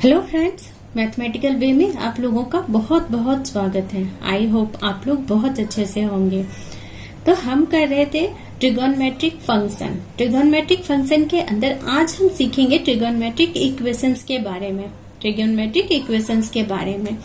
Hello friends, mathematical वे में आप लोगों का बहुत बहुत स्वागत है। आई होप आप लोग बहुत अच्छे से होंगे। तो हम कर रहे थे ट्रिगोनमेट्रिक फंक्शन। ट्रिगोनमेट्रिक फंक्शन के अंदर आज हम सीखेंगे ट्रिगोनमेट्रिक इक्वेशंस के बारे में।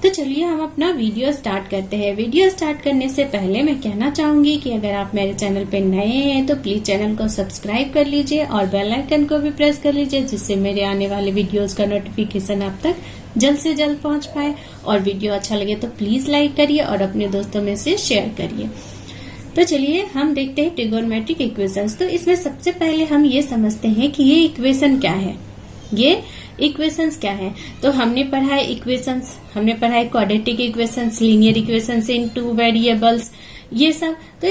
तो चलिए हम अपना वीडियो स्टार्ट करते हैं। वीडियो स्टार्ट करने से पहले मैं कहना चाहूंगी कि अगर आप मेरे चैनल पे नए हैं तो प्लीज चैनल को सब्सक्राइब कर लीजिए और बेल आइकन को भी प्रेस कर लीजिए, जिससे मेरे आने वाले वीडियोस का नोटिफिकेशन आप तक जल्द से जल्द पहुंच पाए। और वीडियो अच्छा लगे तो प्लीज लाइक करिए और अपने दोस्तों में से शेयर करिए। तो चलिए हम देखते हैं ट्रिगोनमेट्रिक इक्वेशंस। तो इसमें सबसे पहले हम ये समझते हैं कि ये इक्वेशन क्या है। ये इक्वेशंस क्या है? तो हमने पढ़ा है इक्वेशंस, हमने पढ़ा है क्वाड्रेटिक इक्वेशंस, लीनियर इक्वेशंस इन टू वेरिएबल्स, ये सब। तो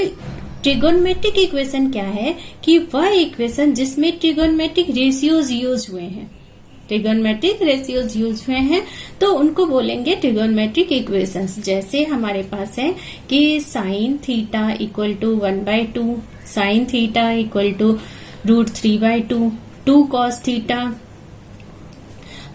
ट्रिगोनमेट्रिक इक्वेशन क्या है कि वह इक्वेशन जिसमें ट्रिगोनमेट्रिक रेशियोज यूज हुए हैं। ट्रिगोनमेट्रिक रेशियोज यूज हुए हैं तो उनको बोलेंगे ट्रिगोनमेट्रिक इक्वेशंस। जैसे हमारे पास है कि sine theta equal to 1/2, sine theta equal to √3/2, 2 cos theta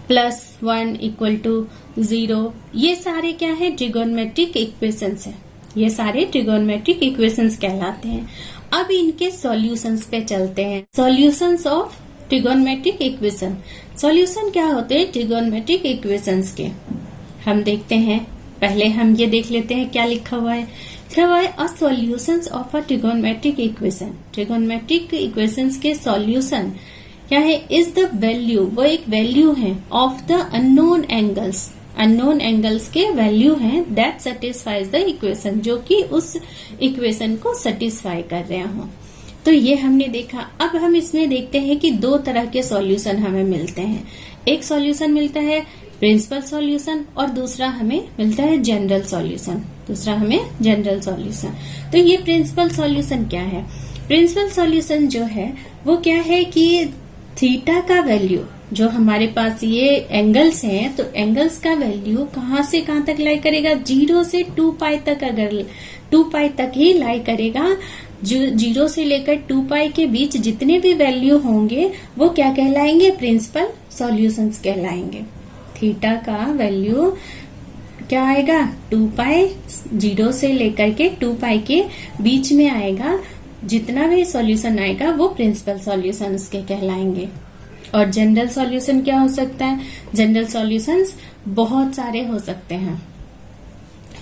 +1 equal to 0। ये सारे क्या है? ट्रिगोनमेट्रिक इक्वेशंस है। ये सारे ट्रिगोनमेट्रिक इक्वेशंस कहलाते हैं। अब इनके सॉल्यूशंस पे चलते हैं। Solutions of trigonometric equation. Solution क्या होते हैं ट्रिगोनमेट्रिक इक्वेशंस के? हम देखते हैं। पहले हम ये देख लेते हैं क्या लिखा हुआ है। लिखा हुआ है a solutions of a trigonometric equation. Trigonometric equations के सॉल्यूशन क्या है? इज द वैल्यू, वो एक वैल्यू है of the unknown angles. Unknown angles के वैल्यू हैं दैट सेटिस्फाइज द इक्वेशन, जो कि उस इक्वेशन को सेटिस्फाई कर रहे हो। तो ये हमने देखा। अब हम इसमें देखते हैं कि दो तरह के सॉल्यूशन हमें मिलते हैं। एक सॉल्यूशन मिलता है प्रिंसिपल सॉल्यूशन और दूसरा हमें मिलता है जनरल सॉल्यूशन। तो ये प्रिंसिपल सॉल्यूशन क्या है? प्रिंसिपल सॉल्यूशन जो है वो क्या है कि थीटा का वैल्यू, जो हमारे पास ये एंगल्स हैं, तो एंगल्स का वैल्यू कहाँ से कहाँ तक लाई करेगा? 0 से 2π तक। अगर 2π तक ही लाई करेगा, जो 0 से लेकर 2π के बीच जितने भी वैल्यू होंगे वो क्या कहलाएंगे? प्रिंसिपल सॉल्यूशंस कहलाएंगे। थीटा का वैल्यू क्या आएगा? 2π, 0 से लेकर के 2π के बीच में आएगा। जितना भी सॉल्यूशन आएगा वो प्रिंसिपल सॉल्यूशन उसके कहलाएंगे। और जनरल सॉल्यूशन क्या हो सकता है? जनरल सॉल्यूशंस बहुत सारे हो सकते हैं,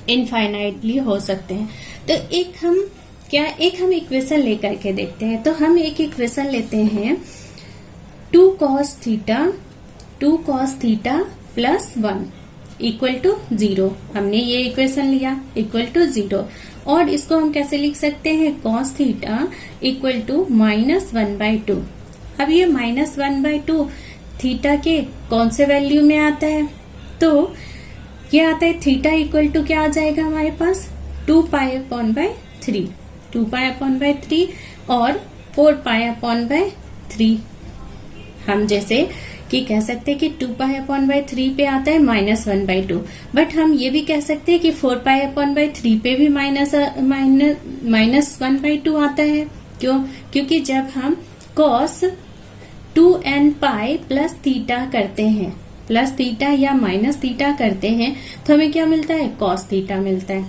इनफाइनाइटली हो सकते हैं। तो एक हम इक्वेशन लेकर के देखते हैं। तो हम एक इक्वेशन लेते हैं 2 cos थीटा +1 इक्वल टू 0। हमने ये इक्वेशन लिया इक्वल टू 0। और इसको हम कैसे लिख सकते हैं? cos theta equal to -1/2। अब ये -1/2 थीटा के कौन से वैल्यू में आता है? तो ये आता है थीटा इक्वल टू क्या आ जाएगा हमारे पास? 2π/3 और 4π/3। हम जैसे कि कह सकते हैं कि 2π/3 पे आता है -1/2, बट हम ये भी कह सकते हैं कि 4π/3 पे भी -1/2 आता है। क्यों? क्योंकि जब हम cos 2nπ प्लस थीटा करते हैं, प्लस थीटा या माइनस थीटा करते हैं, तो हमें क्या मिलता है? cos थीटा मिलता है।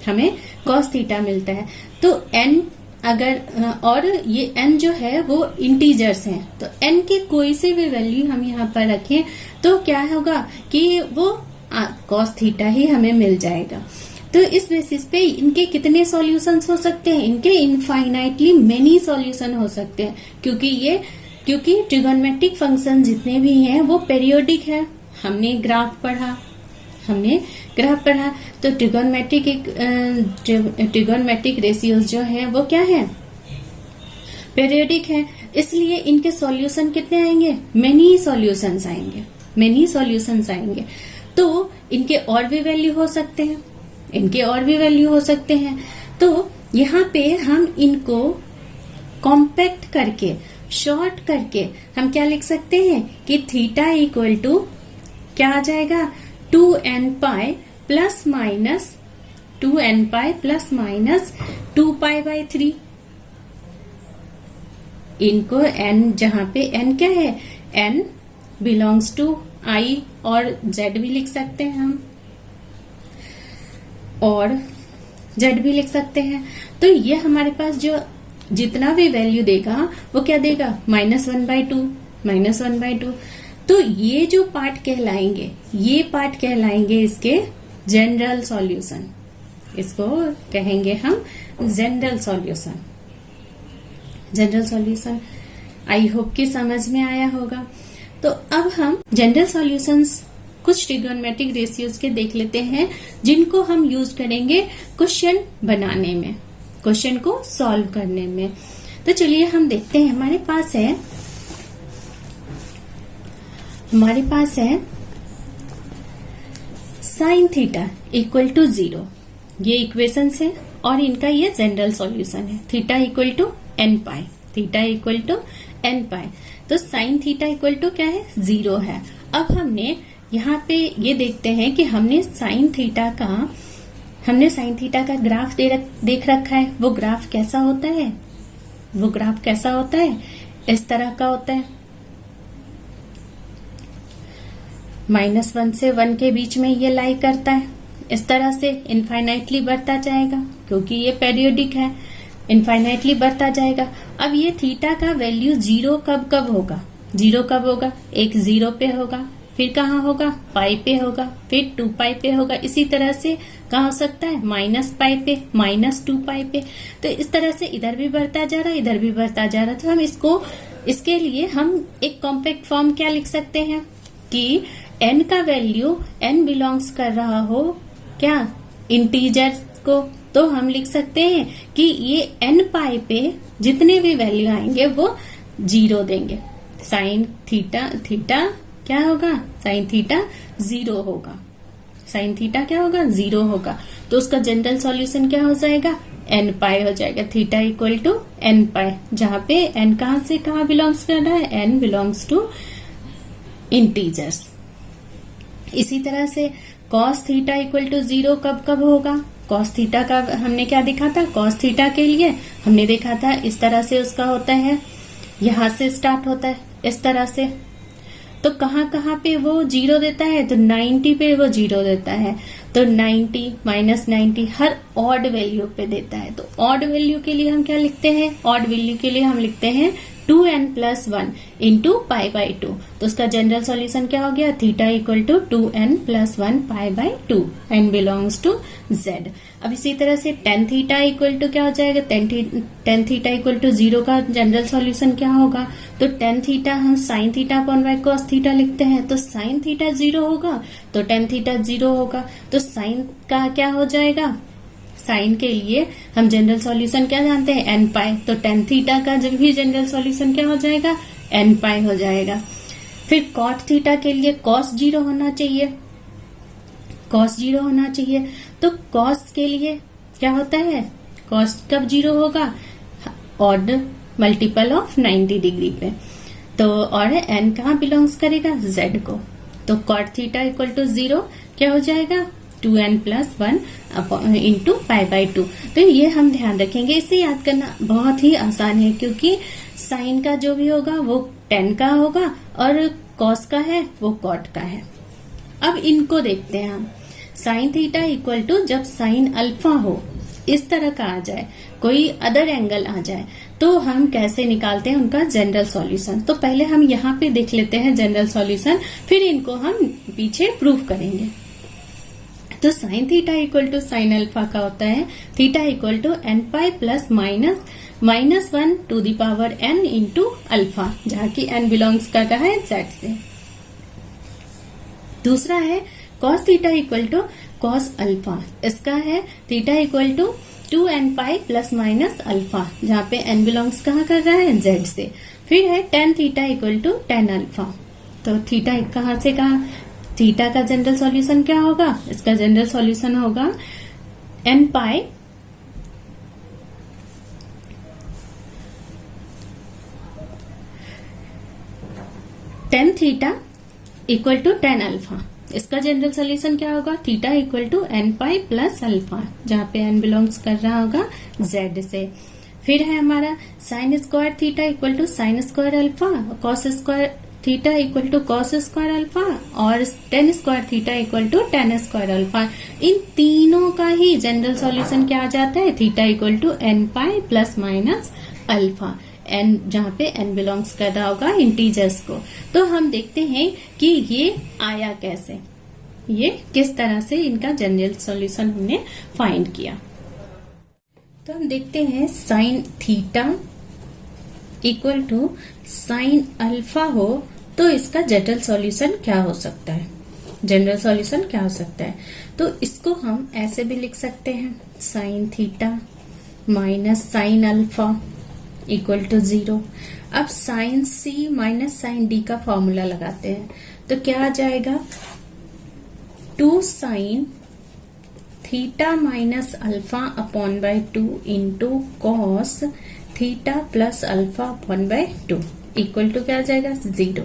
हमें cos थीटा मिलता है। तो n अगर और ये n जो है वो इंटीजर्स हैं, तो n की कोई से भी वैल्यू हम यहाँ पर रखें तो क्या होगा कि वो cos थीटा ही हमें मिल जाएगा। तो इस बेसिस पे इनके कितने सॉल्यूशंस हो सकते हैं? इनके इनफाइनाइटली मेनी सॉल्यूशन हो सकते हैं, क्योंकि ट्रिगोनमेट्रिक फंक्शन जितने भी हैं वो पेरियोडिक है। हमने ग्राफ पढ़ा। तो ट्रिगोनमेट्रिक रेशियोज जो है वो क्या है? पेरियोडिक है। इसलिए इनके सॉल्यूशन कितने आएंगे? मेनी सॉल्यूशंस आएंगे। तो इनके और भी वैल्यू हो सकते हैं। तो यहाँ पे हम इनको कॉम्पैक्ट करके, शॉर्ट करके हम क्या लिख सकते हैं कि थीटा इक्वल टू क्या आ जाएगा? 2nπ ± 2π/3। इनको n, जहाँ पे n क्या है? n बिलोंग्स टू आई और जेड भी लिख सकते हैं हम, और जेड भी लिख सकते हैं। तो ये हमारे पास जो जितना भी वैल्यू देगा वो क्या देगा, -1/2, -1/2। तो ये जो पार्ट कहलाएंगे, ये पार्ट कहलाएंगे इसके जनरल सॉल्यूशन, इसको कहेंगे हम general solution. General solution I hope कि समझ में आया होगा। तो अब हम जनरल सॉल्यूशंस कुछ ट्रिगोनोमेट्रिक रेशियोज के देख लेते हैं, जिनको हम यूज करेंगे क्वेश्चन बनाने में, क्वेश्चन को सॉल्व करने में। तो चलिए हम देखते हैं। हमारे पास है sin थीटा इक्वल टू 0, ये इक्वेशन है और इनका ये जनरल सॉल्यूशन है। Theta equal to n pi, theta equal to n pi. तो साइन थीटा इक्वल टू क्या है, 0 है। अब हमने यहाँ पे ये देखते हैं कि हमने साइन थीटा का ग्राफ देख रखा है। वो ग्राफ कैसा होता है, वो ग्राफ कैसा होता है, इस तरह का होता है। -1 से 1 के बीच में ये लाई करता है, इस तरह से इनफाइनाइटली बढ़ता जाएगा, क्योंकि ये पीरियोडिक है, इनफाइनाइटली बढ़ता जाएगा। अब ये थीटा का वैल्यू 0 कब होगा, 0 कब होगा, एक 0 पे होगा, फिर कहाँ होगा, पाई पे होगा, फिर 2 पाई पे होगा। इसी तरह से कहाँ हो सकता है, -पाई पे, -2 पाई पे। तो इस तरह से इधर भी बढ़ता जा रहा है, इधर भी बढ़ता जा रहा है। तो हम इसके लिए हम एक कॉम्पैक्ट फॉर्म क्या लिख सकते हैं कि n का वैल्यू n बिलोंग्स कर रहा हो क्या, इंटीजर्स को। तो हम लिख सकते हैं कि ये n पाई पे जितने भी वैल्यू आएंगे वो 0 देंगे। साइन थीटा क्या होगा, साइन थीटा 0 होगा, साइन थीटा क्या होगा, 0 होगा। तो उसका जनरल सॉल्यूशन क्या हो जाएगा, n पाई हो जाएगा। थीटा इक्वल टू n पाई, जहां पे n कहां से कहां बिलोंग्स कर रहा है, n बिलोंग्स टू इंटीजर्स। इसी तरह से cos थीटा इक्वल टू 0 कब होगा, cos थीटा का हमने क्या देखा था, cos थीटा के लिए हमने देखा था इस तरह से उसका होता है, यहां से स्टार्ट होता है इस तरह से। तो कहाँ पे वो 0 देता है, तो 90 पे वो 0 देता है। तो 90 -90 हर ऑड वैल्यू पे देता है। तो ऑड वैल्यू के लिए हम क्या लिखते हैं, ऑड वैल्यू के लिए हम लिखते हैं 2n+1 इंटू π/2। तो उसका जनरल सॉल्यूशन क्या हो गया, theta equal to 2n+1 π/2, n belongs to z। अब इसी तरह से tan थीटा इक्वल टू क्या हो जाएगा, tan थीटा इक्वल टू 0 का जनरल सॉल्यूशन क्या होगा, तो tan थीटा हम sin theta upon bye cos theta लिखते हैं। तो sin थीटा 0 होगा तो tan थीटा 0 होगा। तो sin का क्या हो जाएगा, साइन के लिए हम जनरल सॉल्यूशन क्या जानते हैं, n पाई। तो tan थीटा का जब भी जनरल सॉल्यूशन क्या हो जाएगा, n पाई हो जाएगा। फिर cot थीटा के लिए cos 0 होना चाहिए, cos 0 होना चाहिए। तो cos के लिए क्या होता है, cos कब 0 होगा, ऑड मल्टीपल ऑफ 90 डिग्री पे। तो और n कहाँ बिलोंग्स करेगा, z को। तो cot थीटा इक्वल टू 0 क्या हो जाएगा, 2n+1 इंटू π/2। तो ये हम ध्यान रखेंगे, इसे याद करना बहुत ही आसान है, क्योंकि साइन का जो भी होगा वो tan का होगा और cos का है वो cot का है। अब इनको देखते हैं हम। साइन थीटा इक्वल टू, जब साइन अल्फा हो इस तरह का आ जाए, कोई अदर एंगल आ जाए, तो हम कैसे निकालते हैं उनका जनरल सॉल्यूशन। तो पहले हम यहाँ पे देख लेते हैं जनरल सॉल्यूशन, फिर इनको हम पीछे प्रूव करेंगे। तो sine theta equal to sine alpha का होता है theta equal to n pi plus -1 to the power n into alpha, जहाँ की n बिलोंग्स कर रहा है z से। दूसरा है cos theta equal to cos alpha, इसका है theta equal to 2n pi plus minus alpha, जहाँ पे n बिलोंग्स कहाँ कर रहा है, z से। फिर है tan theta equal to tan alpha. तो थीटा कहाँ से कहाँ, थीटा का जनरल सॉल्यूशन क्या होगा, इसका जनरल सॉल्यूशन होगा n pi tan theta equal to tan alpha. इसका जनरल सॉल्यूशन क्या होगा, theta equal to n pi plus alpha, जहाँ पे n बिलोंग्स कर रहा होगा z से। फिर है हमारा sine square theta equal to sine square alpha, cos square theta equal to cos square alpha और tan square theta equal to tan square alpha. इन तीनों का ही जनरल सॉल्यूशन क्या आ जाता है, theta equal to N pi plus minus alpha, N जहाँ पे एन बिलोंग्स कर रहा होगा इंटीजर्स को। तो हम देखते हैं कि ये आया कैसे, ये किस तरह से इनका जनरल सॉल्यूशन हमने फाइंड किया। तो हम देखते हैं sine theta equal to sine alpha हो तो इसका जनरल सॉल्यूशन क्या हो सकता है, जनरल सॉल्यूशन क्या हो सकता है। तो इसको हम ऐसे भी लिख सकते हैं, sine theta minus sine alpha equal to 0। अब sine C minus sine D का फॉर्मूला लगाते हैं तो क्या आ जाएगा, 2 sine theta minus alpha upon by 2 into cos theta plus alpha upon by 2 equal to क्या आ जाएगा, 0।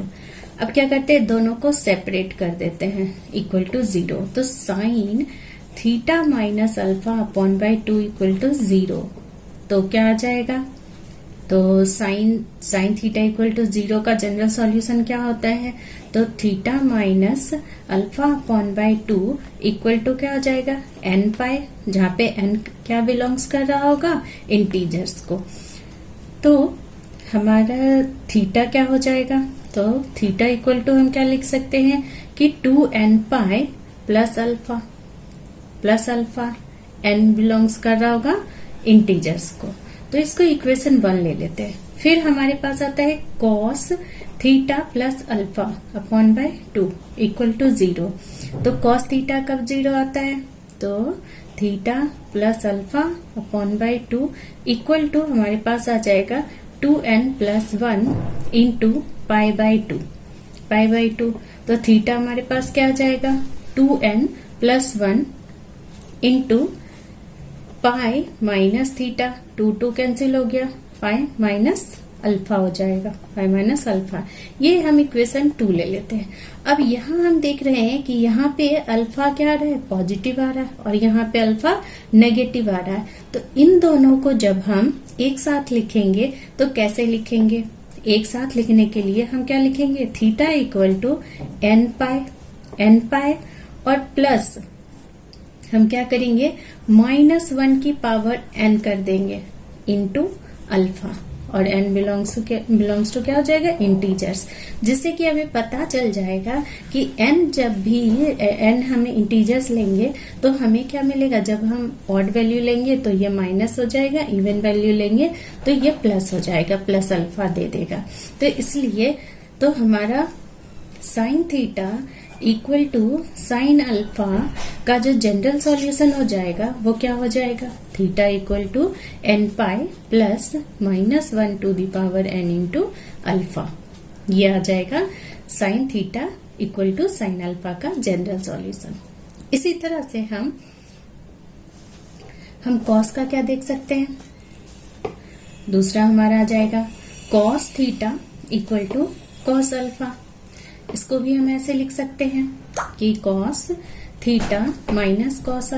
अब क्या करते हैं, दोनों को सेपरेट कर देते हैं, इक्वल टू 0। तो sine theta minus alpha upon by 2 equal to 0। तो क्या आ जाएगा, तो साइन थीटा इक्वल टू 0 का जनरल सॉल्यूशन क्या होता है, तो theta minus alpha upon by 2 equal to क्या हो जाएगा, एन पाई, जहाँ पे एन क्या बिलोंग्स कर रहा होगा, इंटीजर्स को। तो हमारा थीटा क्या हो जाएगा, तो थीटा इक्वल टू हम क्या लिख सकते हैं कि 2n pi plus alpha, N belongs कर रहा होगा इंटीजर्स को। तो इसको इक्वेशन 1 ले लेते हैं। फिर हमारे पास आता है cos theta plus alpha upon by 2 equal to 0। तो कॉस थीटा कब 0 आता है, तो theta plus alpha upon by 2 equal to हमारे पास आ जाएगा 2n plus 1 into pi by 2। तो थीटा हमारे पास क्या आ जाएगा, 2n plus 1 into pi minus theta, 2 cancel हो गया, पाई माइनस अल्फा हो जाएगा, पाई माइनस अल्फा। ये हम इक्वेशन 2 ले लेते हैं। अब यहाँ हम देख रहे हैं कि यहाँ पे अल्फा क्या आ रहा है, पॉजिटिव आ रहा है, और यहाँ पे अल्फा नेगेटिव आ रहा है। तो इन दोनों को जब हम एक साथ लिखेंगे तो कैसे लिखेंगे, एक साथ लिखने के लिए हम क्या लिखेंगे, थीटा इक्वल टू एन पाई और प्लस हम क्या करेंगे, -1 की पावर n कर देंगे इंटू अल्फा, और n बिलोंग्स टू क्या हो जाएगा, इंटीजर्स, जिससे कि हमें पता चल जाएगा कि n जब भी n हमें इंटीजर्स लेंगे तो हमें क्या मिलेगा, जब हम ऑड वैल्यू लेंगे तो ये माइनस हो जाएगा, इवन वैल्यू लेंगे तो ये प्लस हो जाएगा, प्लस अल्फा दे देगा। तो इसलिए तो हमारा sine theta equal to sine alpha का जो जनरल सॉल्यूशन हो जाएगा वो क्या हो जाएगा, theta equal to N pi plus -1 to the power n into alpha. ये आ जाएगा sine theta equal to sine alpha का जनरल सॉल्यूशन। इसी तरह से हम कॉस का क्या देख सकते हैं, दूसरा हमारा आ जाएगा cos theta equal to cos alpha. इसको भी हम ऐसे लिख सकते हैं कि cos theta minus cos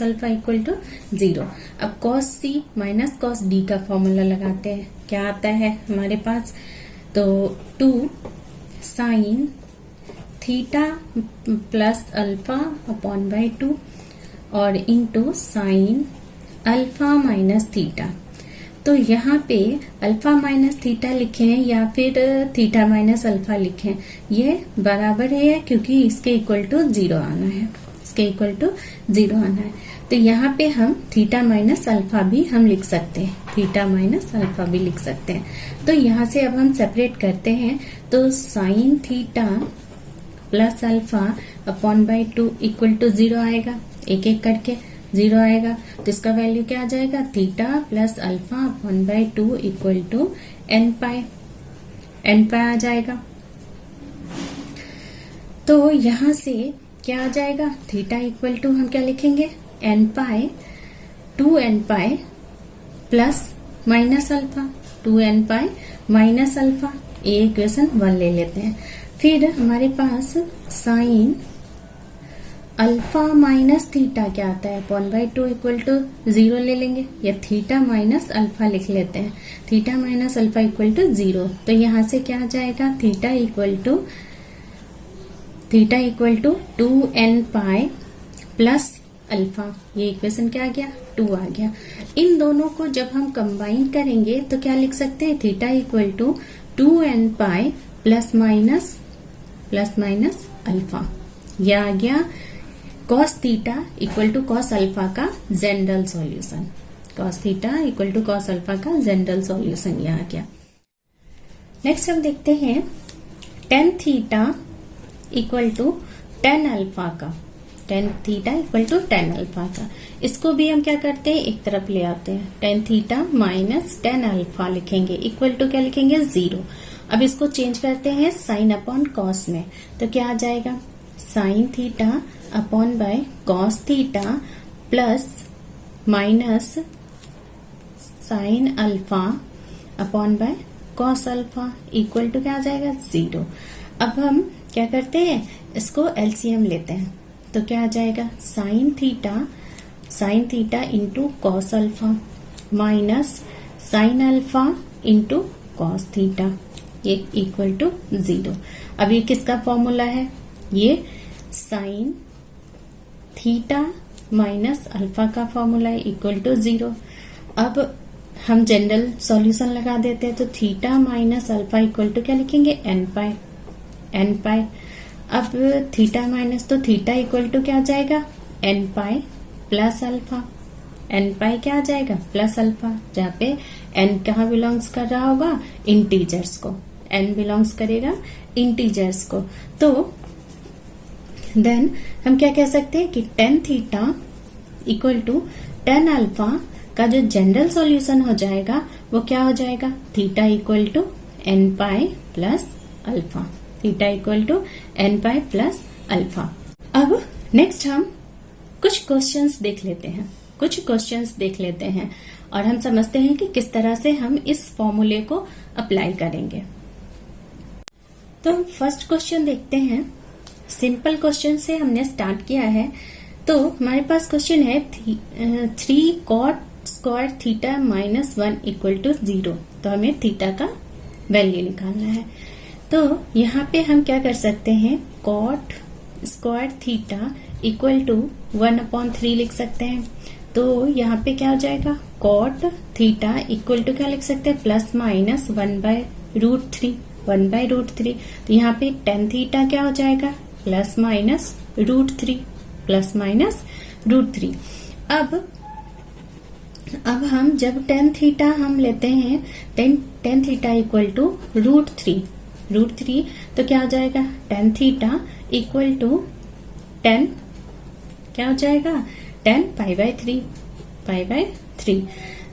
alpha equal to 0। अब cos C minus cos D का फॉर्मूला लगाते हैं, क्या आता है हमारे पास, तो 2 sine theta plus alpha upon by 2 और into sine alpha minus theta. तो यहाँ पे अल्फा माइनस थीटा लिखें या फिर थीटा माइनस अल्फा लिखें, ये बराबर है क्योंकि इसके इक्वल टू 0 आना है, इसके इक्वल टू 0 आना है। तो यहाँ पे हम थीटा माइनस अल्फा भी हम लिख सकते हैं, थीटा माइनस अल्फा भी लिख सकते हैं। तो यहाँ से अब हम सेपरेट करते हैं, तो sine theta plus alpha upon by 2 equal to 0 आएगा, एक एक करके 0 आएगा। तो इसका वैल्यू क्या आ जाएगा, theta plus alpha upon by 2 equal to N pi आ जाएगा। तो यहाँ से क्या आ जाएगा, थीटा इक्वल टू हम क्या लिखेंगे, एन पाई 2n pi plus minus alpha, 2n pi minus alpha. ये इक्वेशन 1 ले लेते हैं। फिर हमारे पास साइन अल्फा माइनस थीटा क्या आता है, 1/2 इक्वल टू 0 ले लेंगे, या थीटा माइनस अल्फा लिख लेते हैं, theta minus alpha equal to 0। तो यहां से क्या आ जाएगा, theta equal to 2n pi plus alpha, ये इक्वेशन क्या आ गया, 2 आ गया। इन दोनों को जब हम कंबाइन करेंगे तो क्या लिख सकते हैं, theta equal to 2n pi plus minus alpha, यह आ गया cos theta equal to cos alpha का general solution, cos theta equal to cos alpha का जनरल सॉल्यूशन यह आ गया। नेक्स्ट हम देखते हैं tan theta equal to tan alpha का, tan theta equal to tan alpha का, इसको भी हम क्या करते हैं, एक तरफ ले आते हैं, tan theta minus tan alpha लिखेंगे, इक्वल टू क्या लिखेंगे, 0। अब इसको चेंज करते हैं साइन अपॉन कॉस में, तो क्या आ जाएगा, sine theta upon by cos theta plus minus sine alpha upon by cos alpha equal to क्या आ जाएगा, 0। अब हम क्या करते हैं, इसको एलसीएम लेते हैं, तो क्या आ जाएगा, sine theta into cos alpha minus sine alpha into cos theta, ये इक्वल टू 0। अब ये किसका फॉर्मूला है, ये साइन थीटा माइनस अल्फा का फॉर्मूला है, इक्वल टू 0। अब हम जनरल सॉल्यूशन लगा देते हैं, तो theta minus alpha equal to क्या लिखेंगे, n पाई। अब थीटा माइनस, तो थीटा इक्वल टू क्या आ जाएगा, n pi plus alpha, n pi क्या आ जाएगा, प्लस अल्फा, जहाँ पे n कहाँ बिलोंग्स कर रहा होगा, इंटीजर्स को, n बिलोंग्स करेगा इंटीजर्स को। तो देन हम क्या कह सकते हैं कि tan theta equal to tan alpha का जो जनरल सॉल्यूशन हो जाएगा वो क्या हो जाएगा, theta equal to n pi plus alpha, theta equal to n pi plus alpha. अब नेक्स्ट हम कुछ क्वेश्चंस देख लेते हैं और हम समझते हैं कि किस तरह से हम इस फॉर्मूले को अप्लाई करेंगे। तो हम फर्स्ट क्वेश्चन देखते हैं, सिंपल क्वेश्चन से हमने स्टार्ट किया है। तो हमारे पास क्वेश्चन है 3 cot square theta minus 1 equal to 0, तो हमें थीटा का वैल्यू निकालना है। तो यहाँ पे हम क्या कर सकते हैं, cot square theta equal to 1/3 लिख सकते हैं। तो यहाँ पे क्या हो जाएगा, cot थीटा इक्वल टू क्या लिख सकते हैं, प्लस माइनस 1/√3। तो यहाँ पे tan थीटा क्या हो जाएगा, प्लस माइनस √3। अब हम जब tan थीटा हम लेते हैं, tan थीटा इक्वल टू √3, तो क्या हो जाएगा, tan theta equal to tan क्या हो जाएगा, tan π/3।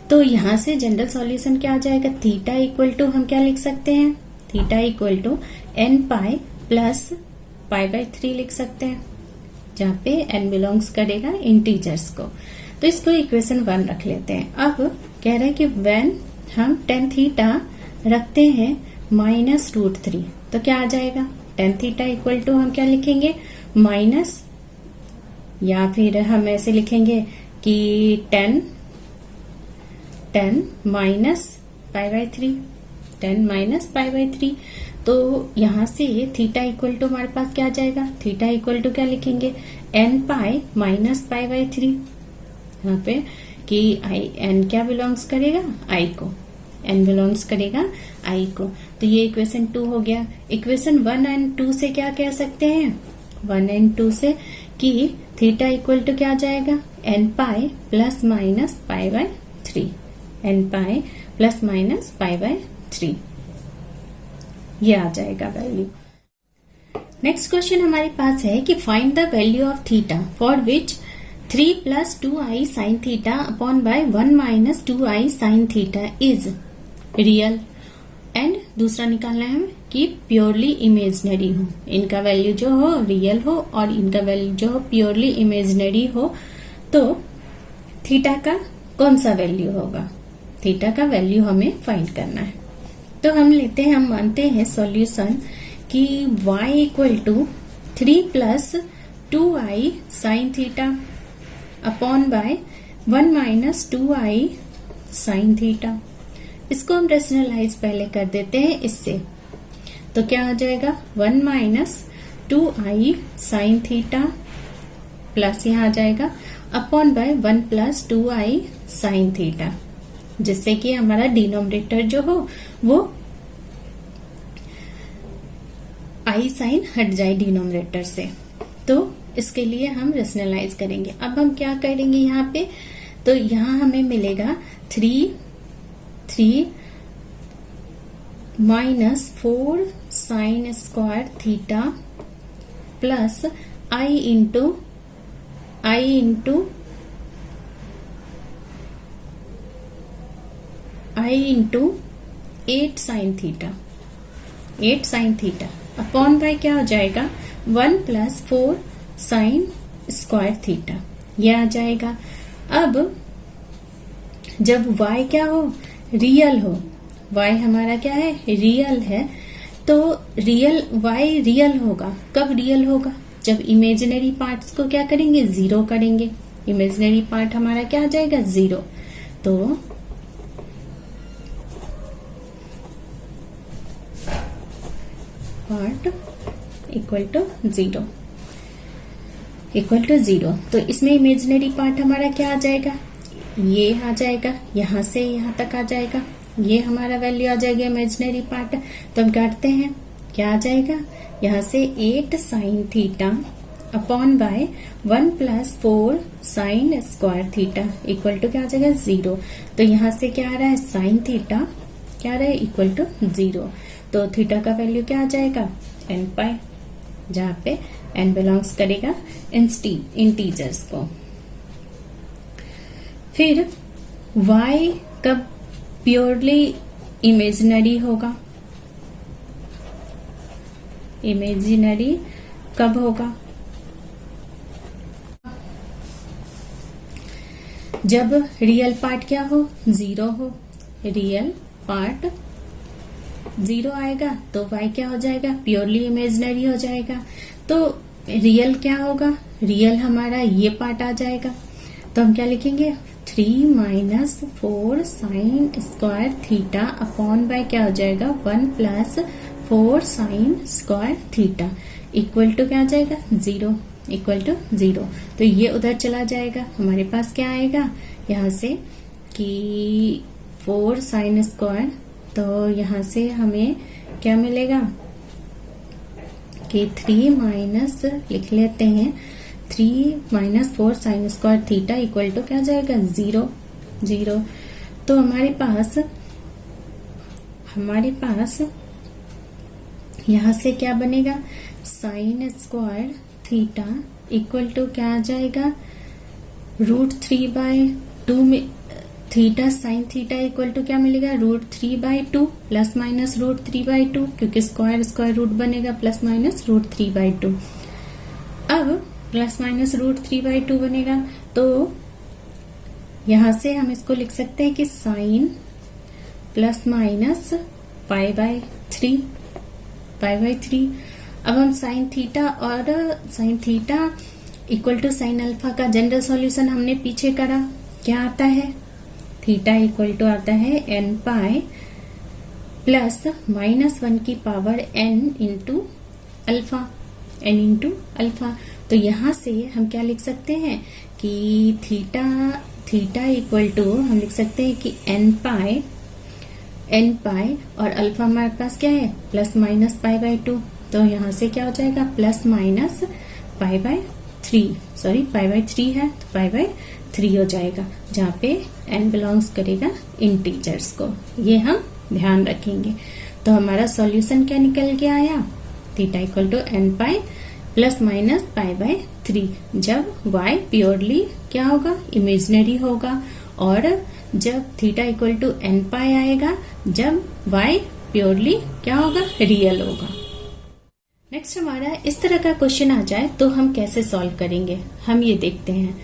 तो यहाँ से जनरल सॉल्यूशन क्या आ जाएगा, थीटा इक्वल टू हम क्या लिख सकते हैं, theta equal to n pi plus π/3 लिख सकते हैं, जहाँ पे n बिलोंग्स करेगा इंटीजर्स को। तो इसको इक्वेशन 1 रख लेते हैं। अब कह रहे हैं कि व्हेन हम tan थीटा रखते हैं माइनस √3, तो क्या आ जाएगा, tan थीटा इक्वल टू हम क्या लिखेंगे, माइनस, या फिर हम ऐसे लिखेंगे कि tan माइनस π/3, तो यहाँ से थीटा इक्वल टू हमारे पास क्या आ जाएगा, थीटा इक्वल टू क्या लिखेंगे, n पाई माइनस π/3, यहाँ पे कि n क्या बिलोंग्स करेगा, i को, n बिलोंग्स करेगा i को। तो ये इक्वेशन 2 हो गया। इक्वेशन 1 एंड 2 से क्या कह सकते हैं, 1 एंड 2 से कि थीटा इक्वल टू क्या आ जाएगा, n pi plus minus π/3, n pi plus minus π/3, ये आ जाएगा वैल्यू। नेक्स्ट क्वेश्चन हमारे पास है कि find the value of theta for which 3 + 2i sin theta upon by 1 - 2i sin theta is real, and दूसरा निकालना है हमें कि प्योरली इमेजिनरी हो, इनका वैल्यू जो हो रियल हो और इनका वैल्यू जो हो प्योरली इमेजिनरी हो। तो थीटा का कौन सा वैल्यू होगा, थीटा का वैल्यू हमें फाइंड करना है। तो हम मानते हैं सॉल्यूशन कि y equal to 3 + 2i sine theta upon by 1 minus 2i sine theta. इसको हम रेशनलाइज पहले कर देते हैं इससे, तो क्या हो जाएगा 1 minus 2i sine theta plus यहाँ आ जाएगा upon by 1 plus 2i sine theta, जिससे कि हमारा डिनोमिनेटर जो हो वो i साइन हट जाए डिनोमिनेटर से। तो इसके लिए हम रेशनलाइज करेंगे। अब हम क्या करेंगे यहाँ पे, तो यहाँ हमें मिलेगा 3 minus 4 sine square theta plus i into 8 sine theta upon by क्या हो जाएगा 1 प्लस 4 साइन स्क्वायर थीटा, यह आ जाएगा। अब जब y क्या हो, रियल हो, y हमारा क्या है, रियल है, तो रियल y रियल होगा। कब रियल होगा, जब इमेजिनरी पार्ट्स को क्या करेंगे, जीरो करेंगे। इमेजिनरी पार्ट हमारा क्या आ जाएगा, जीरो। तो पार्ट इक्वल टू जीरो, तो इसमें इमेजिनरी पार्ट हमारा क्या आ जाएगा, ये आ जाएगा, यहां से यहां तक आ जाएगा, ये हमारा वैल्यू आ जाएगा इमेजिनरी पार्ट। तो हम काटते हैं, क्या आ जाएगा, यहाँ से 8 sine theta upon by 1 plus 4 sine square theta equal to क्या आ जाएगा, 0। तो यहाँ से क्या आ रहा है, साइन थीटा क्या आ रहा है, इक्वल टू 0। तो थीटा का वैल्यू क्या आ जाएगा, n पाई, जहाँ पे n बिलोंग्स करेगा इंटीजर्स को। फिर y कब प्योरली इमेजिनरी होगा, इमेजिनरी कब होगा, जब रियल पार्ट क्या हो, जीरो हो। रियल पार्ट जीरो आएगा तो y क्या हो जाएगा, प्योरली इमेजिनरी हो जाएगा। तो रियल क्या होगा, रियल हमारा ये पार्ट आ जाएगा। तो हम क्या लिखेंगे, 3 minus 4 sine square theta upon by क्या हो जाएगा, 1 plus 4 sine square theta equal to क्या आ जाएगा, 0, इक्वल टू 0। तो ये उधर चला जाएगा, हमारे पास क्या आएगा यहाँ से कि 4 साइन स्क्वायर, तो यहाँ से हमें क्या मिलेगा कि 3 माइनस लिख लेते हैं, 3 minus 4 sine square theta equal to क्या आ जाएगा, 0। तो हमारे पास यहाँ से क्या बनेगा, sine square theta equal to क्या आ जाएगा, √3/2 में theta sine theta equal to क्या मिलेगा, √3/2 प्लस माइनस √3/2, क्योंकि स्क्वायर रूट बनेगा प्लस माइनस √3/2। अब प्लस माइनस √3/2 बनेगा, तो यहां से हम इसको लिख सकते हैं कि साइन प्लस माइनस π/3। अब हम sine theta equal to sine alpha का जनरल सॉल्यूशन हमने पीछे करा, क्या आता है, थीटा इक्वल टू आता है n पाई प्लस -1 की पावर n इंटू अल्फा, तो यहाँ से हम क्या लिख सकते हैं कि थीटा इक्वल टू हम लिख सकते हैं कि n पाई और अल्फा हमारे पास क्या है, प्लस माइनस π/2। तो यहाँ से क्या हो जाएगा, प्लस माइनस π/3 है, तो π/3 हो जाएगा, जहाँ पे n बिलोंग्स करेगा इंटीजर्स को। ये हम ध्यान रखेंगे। तो हमारा सॉल्यूशन क्या निकल के आया, theta equal to n pi plus minus π/3, जब y प्योरली क्या होगा, इमेजिनरी होगा, और जब थीटा इक्वल टू n पाई आएगा जब y प्योरली क्या होगा, रियल होगा। नेक्स्ट हमारा इस तरह का क्वेश्चन आ जाए तो हम कैसे सॉल्व करेंगे, हम ये देखते हैं।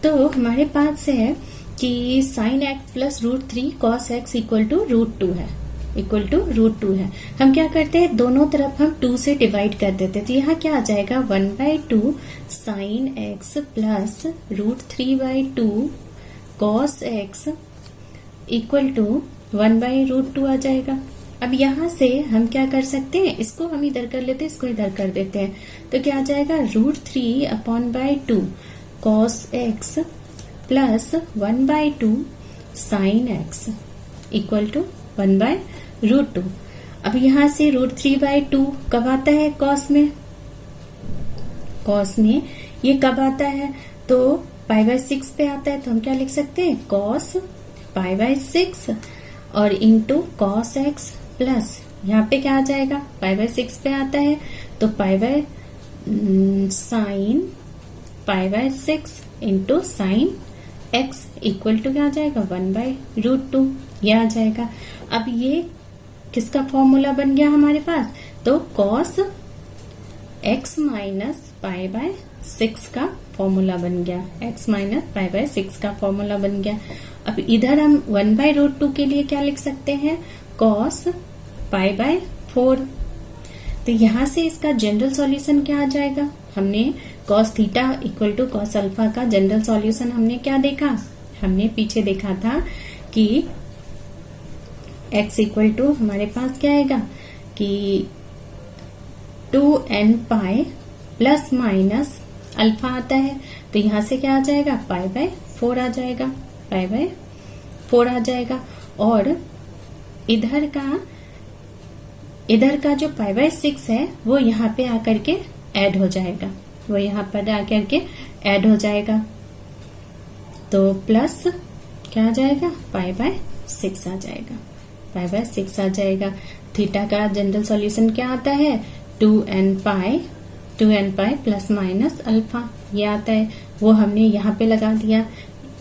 तो हमारे पास है कि sin x plus √3 cos x equal to √2 है। इक्वल टू √2 है। हम क्या करते हैं, दोनों तरफ हम 2 से डिवाइड कर देते हैं, तो यहाँ क्या आ जाएगा 1/2 sin x plus √3/2 cos x equal to 1/√2 आ जाएगा। अब यहाँ से हम क्या कर सकते हैं, इसको हम इधर कर लेते हैं, इसको इधर कर देते हैं, तो क्या आ जाएगा √3/2 cos x plus 1/2 sin x equal to 1/√2। अब यहाँ से √3/2 कब आता है, cos में ये कब आता है, तो π/6 पे आता है, तो हम क्या लिख सकते हैं cos π/6 और इंटू cos x प्लस यहाँ पे क्या आ जाएगा π/6 पे आता है, तो sin π/6 into sin x equal to क्या आ जाएगा 1/√2 ये आ जाएगा। अब ये किसका फॉर्मूला बन गया हमारे पास, तो cos x माइनस π/6 का फॉर्मूला बन गया, x माइनस π/6 का फॉर्मूला बन गया। अब इधर हम 1/√2 के लिए क्या लिख सकते हैं, cos π/4। तो यहाँ से इसका जनरल सॉल्यूशन क्या आ जाएगा, हमने cos theta equal to cos alpha का जनरल सॉल्यूशन हमने क्या देखा, हमने पीछे देखा था कि x इक्वल टू हमारे पास क्या आएगा कि 2n pi plus minus alpha आता है, तो यहाँ से क्या आ जाएगा π/4 आ जाएगा, π/4 आ जाएगा। और इधर का जो π/6 है वो यहाँ पे आकर के ऐड हो जाएगा, वो यहाँ पर आकर के ऐड हो जाएगा, तो प्लस क्या आ जाएगा π/6 आ जाएगा, π/6 आ जाएगा। थीटा का जनरल सॉल्यूशन क्या आता है 2n pi plus minus alpha ये आता है, वो हमने यहाँ पे लगा दिया,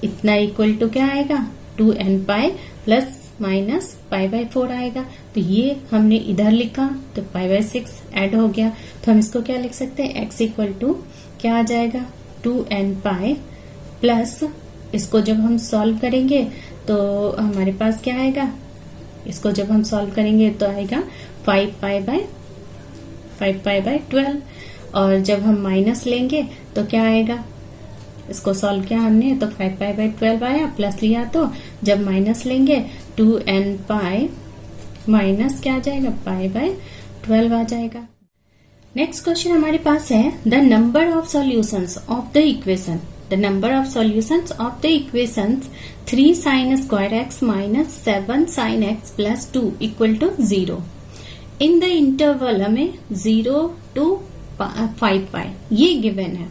इतना इक्वल टू क्या आएगा 2n पाई प्लस माइनस π/4 आएगा, तो ये हमने इधर लिखा तो π/6 ऐड हो गया, तो हम इसको क्या लिख सकते हैं x इक्वल टू क्या आ जाएगा 2n पाई प्लस, इसको जब हम सॉल्व करेंगे तो हमारे पास क्या आएगा, इसको जब हम सॉल्व करेंगे तो आएगा 5π/12, और जब हम माइनस लेंगे तो क्या आएगा, इसको सॉल्व किया हमने तो 5π/12 आया, प्लस लिया तो जब माइनस लेंगे 2n पाई माइनस क्या आ जाएगा π/12 आ जाएगा। नेक्स्ट क्वेश्चन हमारे पास है the number of solutions of the equation, the number of solutions of the equations 3 sin square x minus 7 sin x plus 2 equal to 0 in the interval, हमें 0 to 5π ये given है,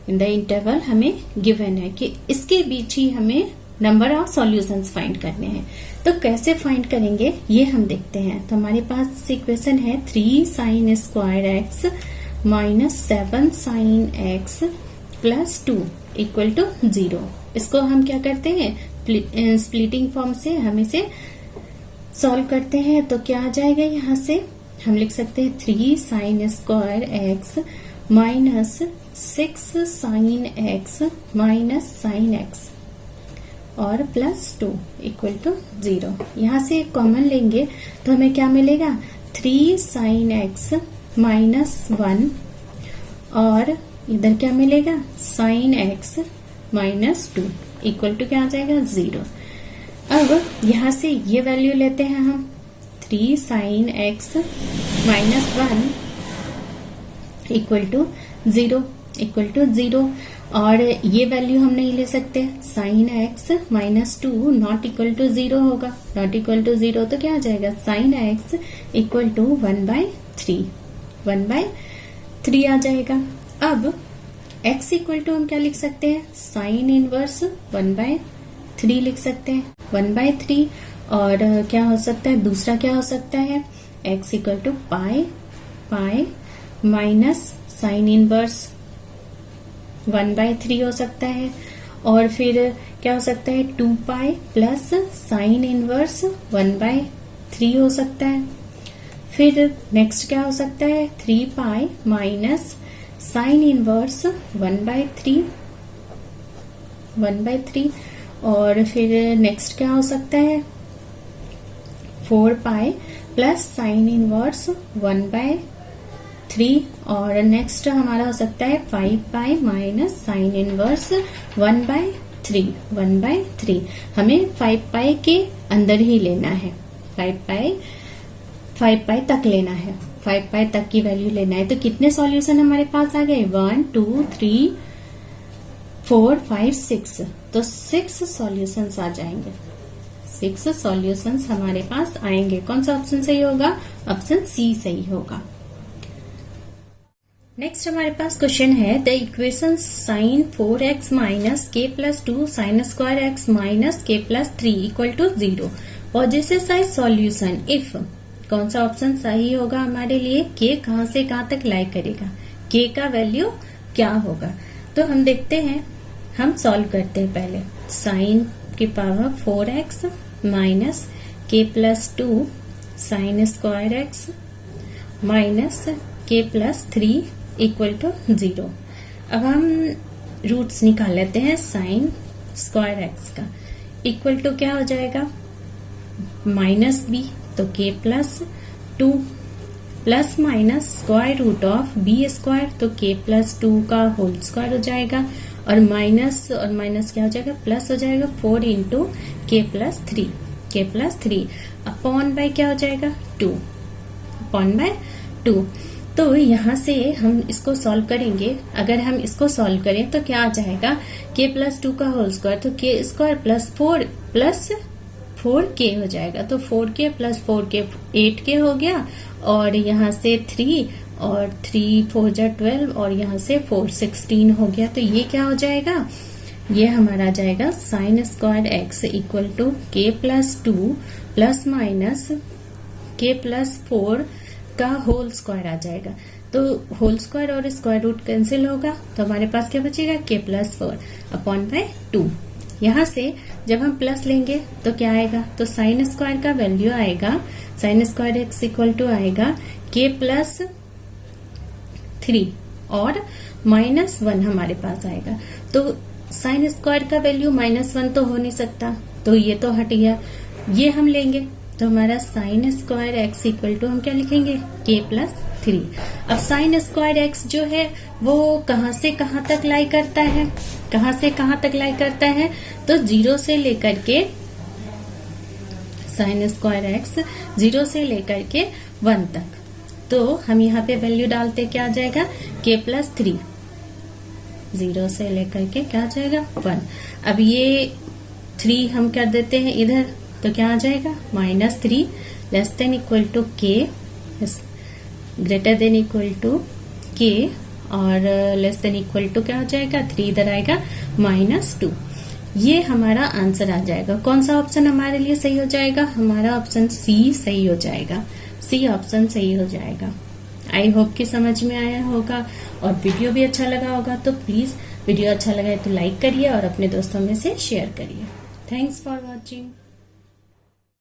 इन द इंटरवल हमें given है कि इसके बीच ही हमें number of solutions find करने हैं। तो कैसे फाइंड करेंगे ये हम देखते हैं। तो हमारे पास इक्वेशन है 3 sin square x minus 7 sin x plus 2 equal to 0। इसको हम क्या करते हैं, स्प्लिटिंग फॉर्म से हम इसे सॉल्व करते हैं, तो क्या आ जाएगा, यहाँ से हम लिख सकते हैं 3 sin square x minus 6 sin x minus sin x और प्लस 2 इक्वल टू 0। यहाँ से कॉमन लेंगे तो हमें क्या मिलेगा 3 sin x माइनस 1 और इधर क्या मिलेगा sin x minus 2 equal to क्या आ जाएगा 0। अब यहाँ से ये वैल्यू लेते हैं हम 3 sin x minus 1 equal to 0 और ये वैल्यू हम नहीं ले सकते, sin x minus 2 not equal to 0 होगा, नॉट इक्वल टू 0 तो क्या आ जाएगा sin x इक्वल टू 1/3 आ जाएगा। अब x इक्वल टू हम क्या लिख सकते हैं, साइन इनवर्स 1/3 लिख सकते हैं, 1/3। और क्या हो सकता है, दूसरा क्या हो सकता है, x equal to pi minus sine inverse 1/3 हो सकता है। और फिर क्या हो सकता है 2 पाई प्लस साइन इनवर्स 1/3 हो सकता है। फिर नेक्स्ट क्या हो सकता है 3 पाई माइनस साइन इनवर्स 1/3। और फिर नेक्स्ट क्या हो सकता है 4 पाई प्लस साइन इनवर्स 1/3 और नेक्स्ट हमारा हो सकता है 5 पाई माइनस साइन इनवर्स 1/3 हमें 5 पाई के अंदर ही लेना है, 5 पाई तक लेना है, 5 पाई तक की वैल्यू लेना है। तो कितने सॉल्यूशन हमारे पास आ गए, 1 2 3 4 5 6, तो 6 सॉल्यूशंस आ जाएंगे, 6 सॉल्यूशंस हमारे पास आएंगे। कौन सा ऑप्शन सही होगा, ऑप्शन सी सही होगा। नेक्स्ट हमारे पास क्वेश्चन है the equation sine 4x minus के plus 2 sine square x minus के plus 3 equal to 0 positive solution if, कौन सा ऑप्शन सही होगा हमारे लिए, के कहां से कहां तक लाई करेगा, के का वैल्यू क्या होगा। तो हम देखते हैं, हम सॉल्व करते हैं पहले। साइन की पावर 4x माइनस के plus 2 sine square x minus के प्लस 3 इक्वल टू 0। अब हम रूट्स निकाल लेते हैं साइन स्क्वायर एक्स का, इक्वल टू क्या हो जाएगा, माइनस बी, तो k plus 2 plus minus square root of b square, तो के प्लस 2 का होल स्क्वायर हो जाएगा और माइनस क्या हो जाएगा, प्लस हो जाएगा 4 इंटू के प्लस 3 अपॉन बाय क्या हो जाएगा 2 अपॉन बाय 2। तो यहाँ से हम इसको सॉल्व करेंगे, अगर हम इसको सॉल्व करें तो क्या आ जाएगा, के प्लस 2 का होल स्क्वायर, तो के स्क्वायर प्लस 4 के हो जाएगा, तो 4k प्लस 4k 8k हो गया और यहाँ से 3 और 3 4 जा 12 और यहाँ से 4 16 हो गया। तो ये क्या हो जाएगा, ये हमारा आ जाएगा sine square x equal to k plus 2 plus minus के प्लस 4 का होल स्क्वायर आ जाएगा। तो होल स्क्वायर और स्क्वायर रूट कैंसिल होगा, तो हमारे पास क्या बचेगा, के प्लस 4 अपॉन बाय 2। यहाँ से जब हम प्लस लेंगे तो क्या आएगा, तो साइन स्क्वायर का वैल्यू आएगा, sine square x equal to आएगा के प्लस 3 और माइनस 1 हमारे पास आएगा। तो साइन स्क्वायर का वैल्यू -1 तो हो नहीं सकता, तो ये तो हट गया, ये हम लेंगे तो हमारा sine square x equal to हम क्या लिखेंगे, के प्लस 3। अब साइन स्क्वायर एक्स जो है वो कहां से कहां तक लाई करता है, कहां से कहां तक लाई करता है, तो 0 से लेकर के साइन स्क्वायर एक्स 0 से लेकर के 1 तक। तो हम यहाँ पे वैल्यू डालते क्या आ जाएगा, के प्लस 3, 0 से लेकर के क्या आ जाएगा 1। अब ये 3 हम कर देते हैं इधर, तो क्या आ जाएगा -3 लेस देन इक्वल टू के ग्रेटर देन इक्वल टू के और लेस देन इक्वल टू क्या हो जाएगा 3 इधर आएगा -2। ये हमारा आंसर आ जाएगा। कौन सा ऑप्शन हमारे लिए सही हो जाएगा, हमारा ऑप्शन सी सही हो जाएगा, सी ऑप्शन सही हो जाएगा। आई होप कि समझ में आया होगा और वीडियो भी अच्छा लगा होगा। तो प्लीज वीडियो अच्छा लगा है तो लाइक करिए और अपने दोस्तों में से शेयर करिए। Thanks for watching.